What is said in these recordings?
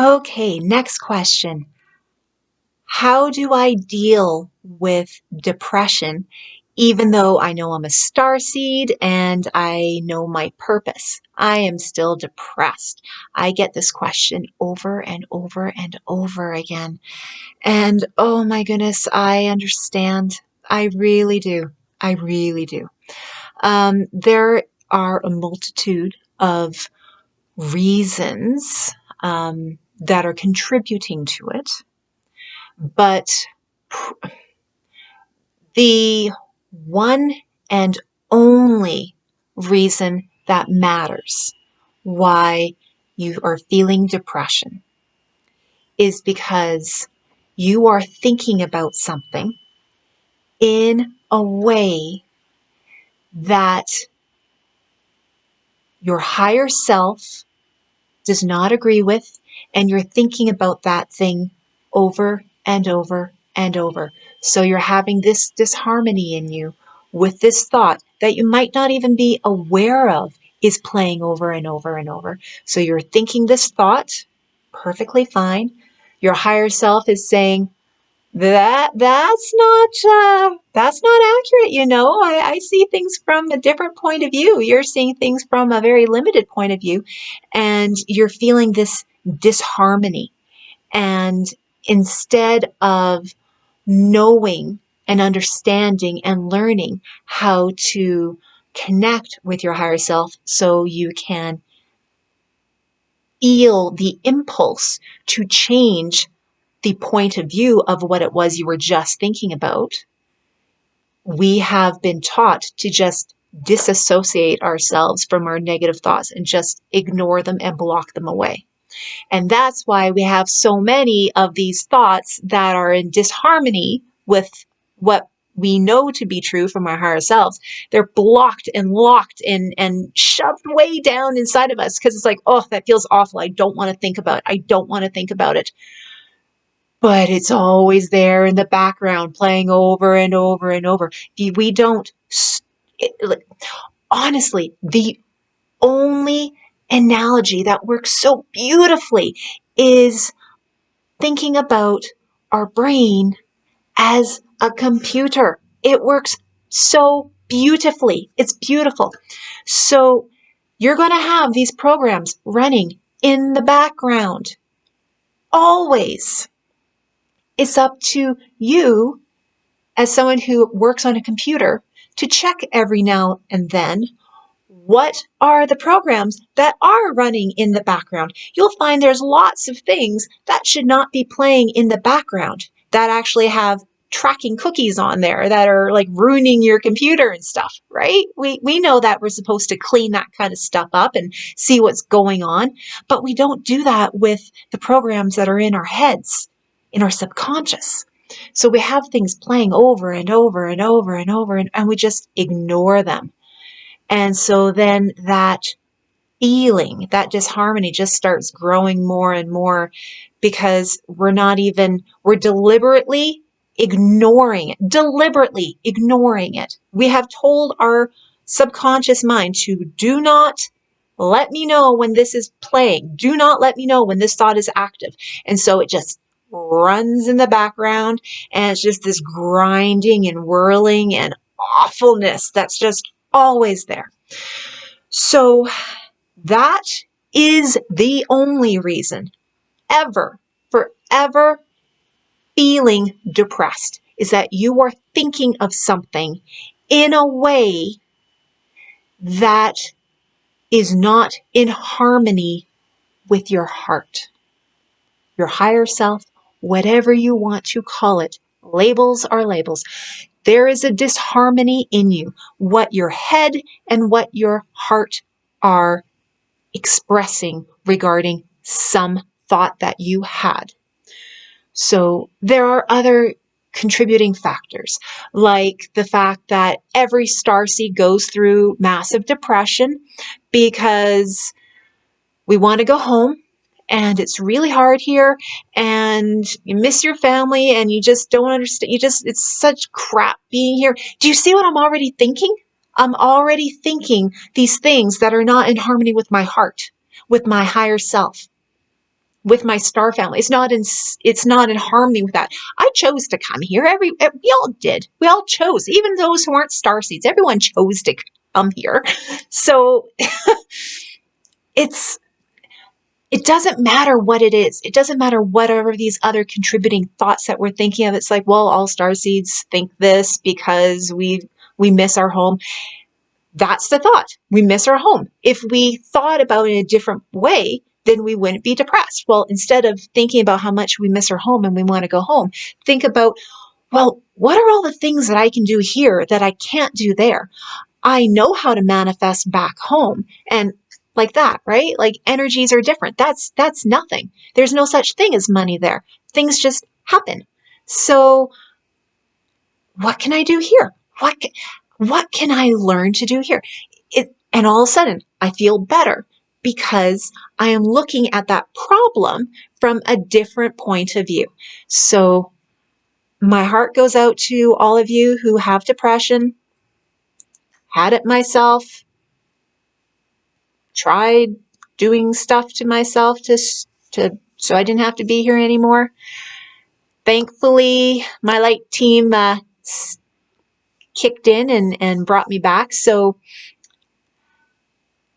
Okay, next question. How do I deal with depression even though I know I'm a starseed and I know my purpose? I am still depressed. I get this question over and over and over again. And oh my goodness, I understand. I really do. I really do. There are a multitude of reasons that are contributing to it, but the one and only reason that matters why you are feeling depression is because you are thinking about something in a way that your higher self does not agree with, and you're thinking about that thing over and over and over. So you're having this disharmony in you with this thought that you might not even be aware of is playing over and over and over. So you're thinking this thought, perfectly fine. Your higher self is saying, that's not accurate. I see things from a different point of view. You're seeing things from a very limited point of view, and you're feeling this disharmony. And instead of knowing and understanding and learning how to connect with your higher self so you can feel the impulse to change the point of view of what it was you were just thinking about, we have been taught to just disassociate ourselves from our negative thoughts and just ignore them and block them away. And that's why we have so many of these thoughts that are in disharmony with what we know to be true from our higher selves. They're blocked and locked and shoved way down inside of us because it's like, oh, that feels awful. I don't want to think about it. I don't want to think about it. But it's always there in the background, playing over and over and over. We don't, honestly, the only analogy that works so beautifully is thinking about our brain as a computer. It works so beautifully. It's beautiful. So you're going to have these programs running in the background, always. It's up to you, as someone who works on a computer, to check every now and then what are the programs that are running in the background. You'll find there's lots of things that should not be playing in the background that actually have tracking cookies on there that are like ruining your computer and stuff, right? We know that we're supposed to clean that kind of stuff up and see what's going on, but we don't do that with the programs that are in our heads, in our subconscious. So we have things playing over and over and over and over, and we just ignore them. And so then that feeling, that disharmony just starts growing more and more because we're deliberately ignoring it. We have told our subconscious mind to do not let me know when this is playing. Do not let me know when this thought is active. And so it just runs in the background, and it's just this grinding and whirling and awfulness that's just always there. So that is the only reason forever feeling depressed, is that you are thinking of something in a way that is not in harmony with your heart, your higher self, whatever you want to call it. Labels are labels. There is a disharmony in you, what your head and what your heart are expressing regarding some thought that you had. So there are other contributing factors, like the fact that every starseed goes through massive depression because we want to go home, and it's really hard here, and you miss your family, and you just don't understand. It's such crap being here. Do you see what I'm already thinking? I'm already thinking these things that are not in harmony with my heart, with my higher self. with my star family. It's not in harmony with that. I chose to come here. We all did. We all chose, even those who aren't starseeds. Everyone chose to come here. So it doesn't matter what it is. It doesn't matter whatever these other contributing thoughts that we're thinking of. It's like, well, all starseeds think this because we miss our home. That's the thought. We miss our home. If we thought about it in a different way, then we wouldn't be depressed. Well, instead of thinking about how much we miss our home and we want to go home, think about, well, what are all the things that I can do here that I can't do there? I know how to manifest back home. And like that, right? Like energies are different. That's nothing. There's no such thing as money there. Things just happen. So what can I do here? What can I learn to do here? And all of a sudden, I feel better because I am looking at that problem from a different point of view. So my heart goes out to all of you who have depression, had it myself, tried doing stuff to myself so I didn't have to be here anymore. Thankfully, my light team kicked in and brought me back. So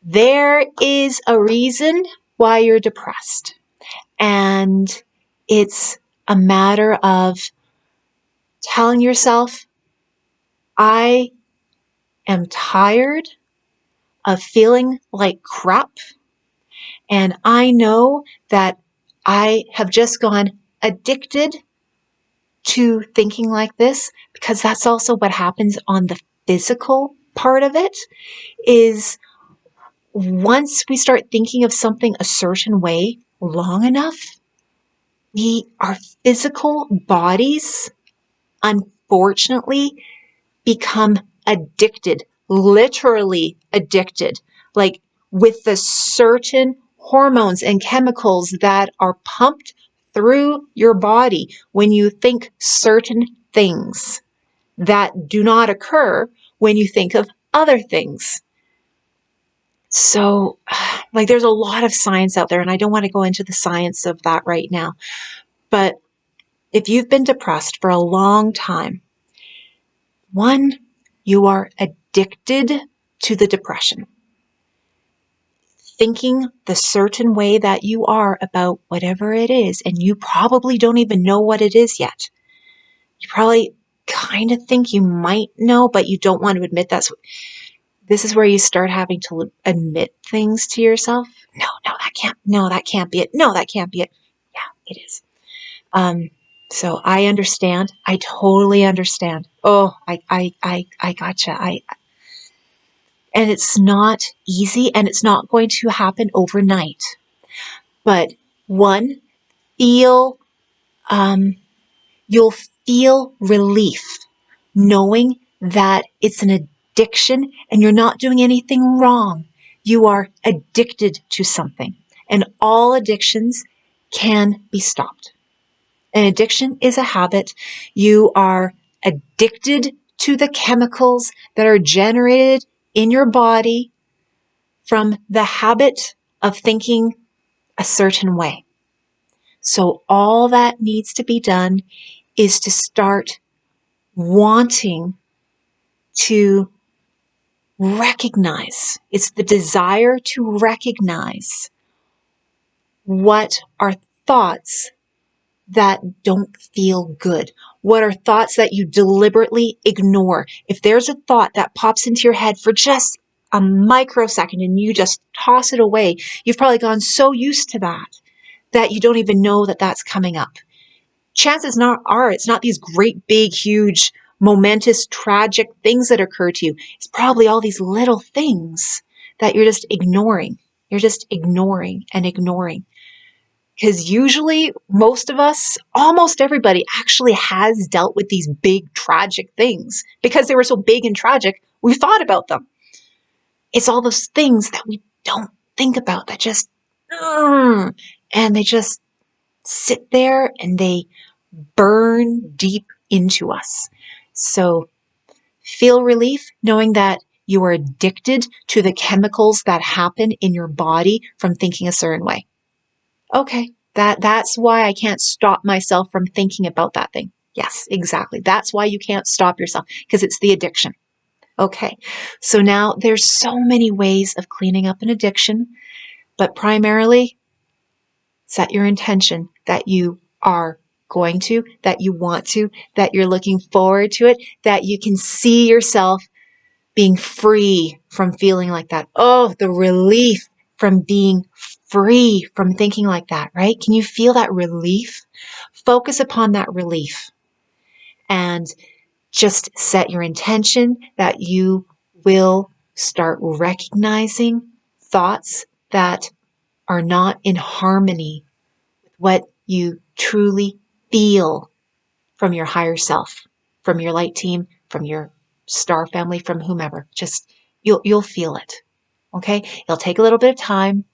there is a reason why you're depressed. And it's a matter of telling yourself, I am tired of feeling like crap. And I know that I have just gone addicted to thinking like this, because that's also what happens on the physical part of it, is once we start thinking of something a certain way long enough, our physical bodies, unfortunately, become addicted, literally addicted, like with the certain hormones and chemicals that are pumped through your body when you think certain things that do not occur when you think of other things. So, like, there's a lot of science out there, and I don't want to go into the science of that right now. But if you've been depressed for a long time, one, you are addicted to the depression. Thinking the certain way that you are about whatever it is, and you probably don't even know what it is yet. You probably kind of think you might know, but you don't want to admit this is where you start having to admit things to yourself. No, that can't be it. No, that can't be it. Yeah, it is. So I understand. I totally understand. Oh, I gotcha. And it's not easy, and it's not going to happen overnight. But one, you'll feel relief knowing that it's an addiction and you're not doing anything wrong. You are addicted to something, and all addictions can be stopped. An addiction is a habit. You are addicted to the chemicals that are generated in your body from the habit of thinking a certain way. So all that needs to be done is to start wanting to recognize. It's the desire to recognize what are thoughts that don't feel good. What are thoughts that you deliberately ignore? If there's a thought that pops into your head for just a microsecond and you just toss it away, you've probably gone so used to that you don't even know that that's coming up. Chances are it's not these great, big, huge, momentous, tragic things that occur to you. It's probably all these little things that you're just ignoring. You're just ignoring and ignoring. Because usually most of us, almost everybody, actually has dealt with these big, tragic things. Because they were so big and tragic, we thought about them. It's all those things that we don't think about that just, and they just sit there and they burn deep into us. So feel relief knowing that you are addicted to the chemicals that happen in your body from thinking a certain way. Okay, That's why I can't stop myself from thinking about that thing. Yes, exactly. That's why you can't stop yourself, because it's the addiction. Okay. So now there's so many ways of cleaning up an addiction, but primarily set your intention that you are going to, that you want to, that you're looking forward to it, that you can see yourself being free from feeling like that. Oh, the relief from being free from thinking like that, right? Can you feel that relief? Focus upon that relief and just set your intention that you will start recognizing thoughts that are not in harmony with what you truly feel from your higher self, from your light team, from your star family, from whomever. Just you'll feel it. Okay? It'll take a little bit of time,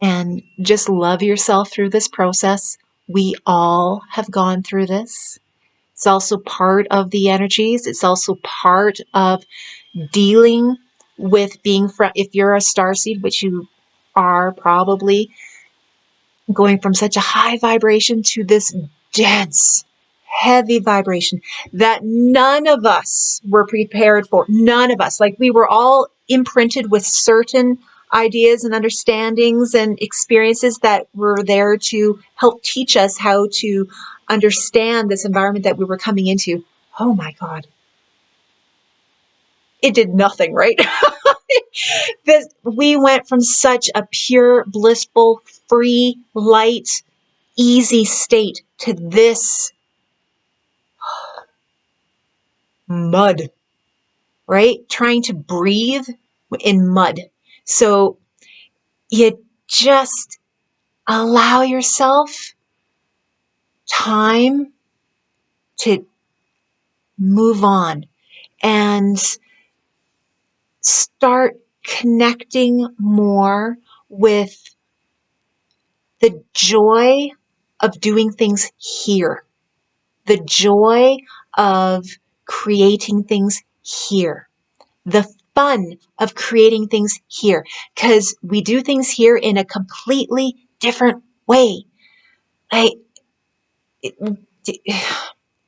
and just love yourself through this process. We all have gone through this. It's also part of the energies. It's also part of dealing with being if you're a starseed, which you are probably, going from such a high vibration to this dense, heavy vibration that none of us were prepared for. None of us. Like, we were all imprinted with certain ideas and understandings and experiences that were there to help teach us how to understand this environment that we were coming into. Oh my God. It did nothing, right? We went from such a pure, blissful, free, light, easy state to this mud, right? Trying to breathe in mud. So you just allow yourself time to move on and start connecting more with the joy of doing things here, the joy of creating things here, the fun of creating things here, because we do things here in a completely different way.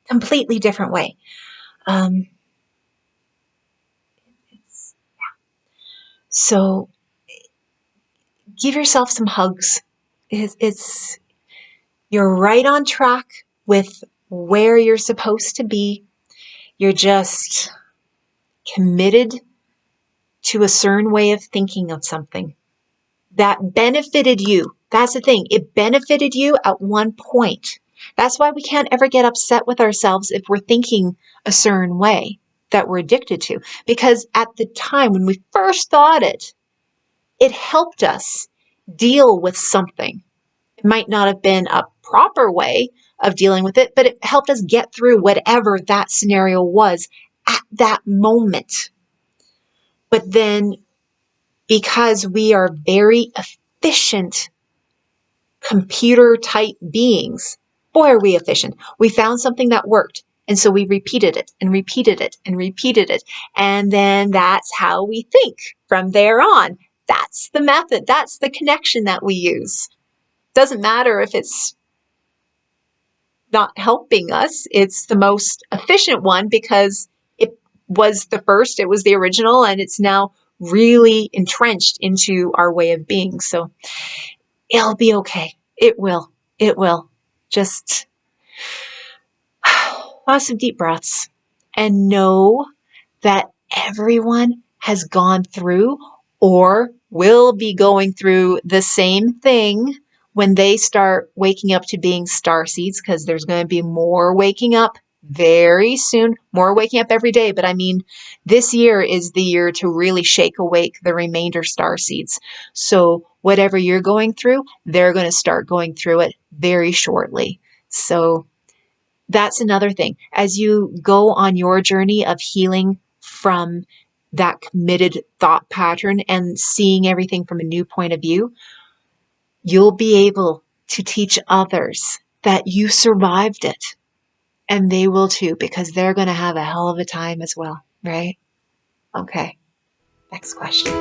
Completely different way. So give yourself some hugs. You're right on track with where you're supposed to be. You're just committed to a certain way of thinking of something that benefited you. That's the thing. It benefited you at one point. That's why we can't ever get upset with ourselves if we're thinking a certain way that we're addicted to. Because at the time when we first thought it, it helped us deal with something. It might not have been a proper way of dealing with it, but it helped us get through whatever that scenario was at that moment. But then, because we are very efficient computer type beings, boy, are we efficient. We found something that worked. And so we repeated it and repeated it and repeated it. And then that's how we think from there on. That's the method. That's the connection that we use. Doesn't matter if it's not helping us. It's the most efficient one because it was the first, it was the original, and it's now really entrenched into our way of being. So it'll be okay. It will. It will. Just lots of deep breaths and know that everyone has gone through or will be going through the same thing when they start waking up to being starseeds, because there's going to be more waking up very soon, more waking up every day. But I mean, this year is the year to really shake awake the remainder starseeds. So whatever you're going through, they're going to start going through it very shortly. So that's another thing. As you go on your journey of healing from that committed thought pattern and seeing everything from a new point of view, you'll be able to teach others that you survived it. And they will too, because they're going to have a hell of a time as well, right? Okay, next question.